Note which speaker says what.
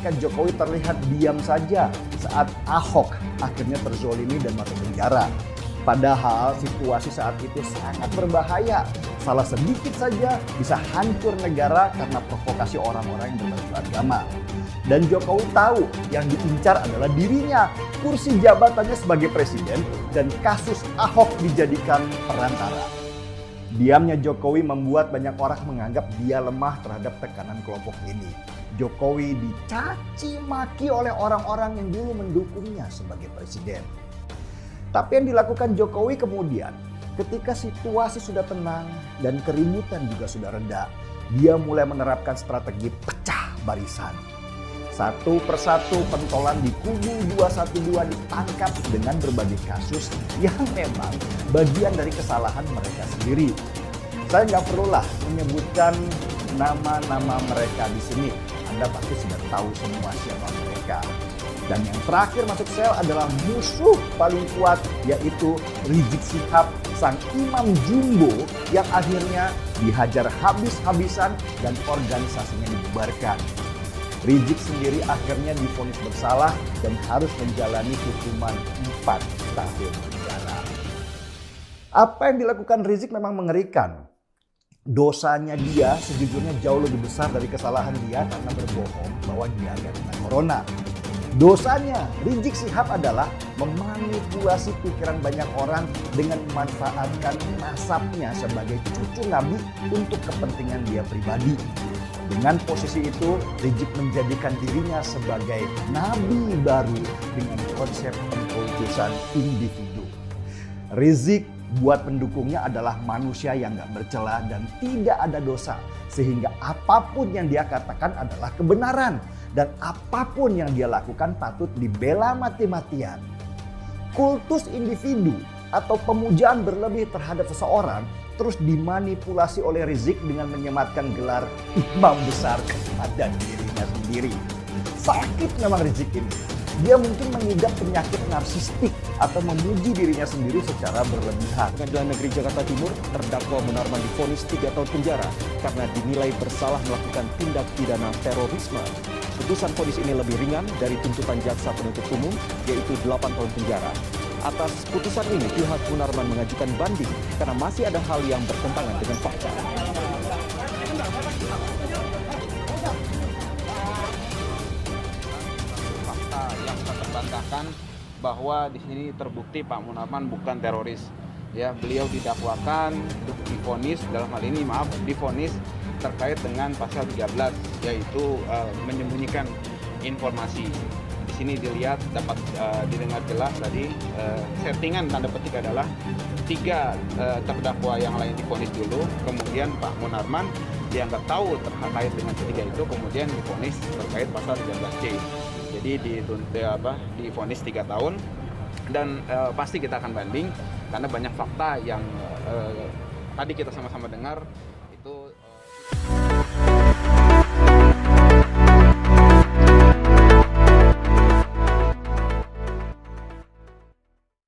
Speaker 1: ketika Jokowi terlihat diam saja saat Ahok akhirnya terzolimi dan masuk penjara. Padahal situasi saat itu sangat berbahaya. Salah sedikit saja bisa hancur negara karena provokasi orang-orang yang berbaju agama. Dan Jokowi tahu yang diincar adalah dirinya, kursi jabatannya sebagai presiden, dan kasus Ahok dijadikan perantara. Diamnya Jokowi membuat banyak orang menganggap dia lemah terhadap tekanan kelompok ini. Jokowi dicaci maki oleh orang-orang yang dulu mendukungnya sebagai presiden. Tapi yang dilakukan Jokowi kemudian, ketika situasi sudah tenang dan keributan juga sudah reda, dia mulai menerapkan strategi pecah barisan. Satu persatu pentolan di kubu 212 ditangkap dengan berbagai kasus yang memang bagian dari kesalahan mereka sendiri. Saya nggak perlulah menyebutkan nama-nama mereka di sini. Anda pasti sudah tahu semua siapa mereka. Dan yang terakhir masuk sel adalah musuh paling kuat, yaitu Rizik Syihab, sang imam jumbo yang akhirnya dihajar habis-habisan dan organisasinya dibubarkan. Rizik sendiri akhirnya divonis bersalah dan harus menjalani hukuman 4 tahun penjara. Apa yang dilakukan Rizik memang mengerikan. Dosanya dia sejujurnya jauh lebih besar dari kesalahan dia karena berbohong bahwa dia kena corona. Dosanya Rizik Syihab adalah memanipulasi pikiran banyak orang dengan memanfaatkan nasabnya sebagai cucu Nabi untuk kepentingan dia pribadi. Dengan posisi itu, Rizik menjadikan dirinya sebagai nabi baru dengan konsep pengkultusan individu. Rizik buat pendukungnya adalah manusia yang gak bercela dan tidak ada dosa. Sehingga apapun yang dia katakan adalah kebenaran. Dan apapun yang dia lakukan patut dibela mati-matian. Kultus individu atau pemujaan berlebih terhadap seseorang terus dimanipulasi oleh Rizik dengan menyematkan gelar imam besar kepada dirinya sendiri. Sakit memang Rizik ini. Dia mungkin mengidap penyakit narsistik atau memuji dirinya sendiri secara berlebihan.
Speaker 2: Pengadilan Negeri Jakarta Timur, terdakwa Munarman divonis 3 tahun penjara karena dinilai bersalah melakukan tindak pidana terorisme. Putusan vonis ini lebih ringan dari tuntutan jaksa penuntut umum, yaitu 8 tahun penjara. Atas putusan ini, pihak Munarman mengajukan banding karena masih ada hal yang bertentangan dengan fakta.
Speaker 3: Fakta yang terbantahkan bahwa di sini terbukti Pak Munarman bukan teroris. Ya, beliau didakwakan, divonis dalam hal ini divonis terkait dengan pasal 13, yaitu menyembunyikan informasi. Di sini dilihat dapat didengar jelas tadi settingan tanda petik adalah 3 terdakwa yang lain divonis dulu, kemudian Pak Munarman dianggap tahu terkait dengan ketiga itu, kemudian divonis terkait pasal 13C. Jadi divonis 3 tahun dan pasti kita akan banding karena banyak fakta yang tadi kita sama-sama dengar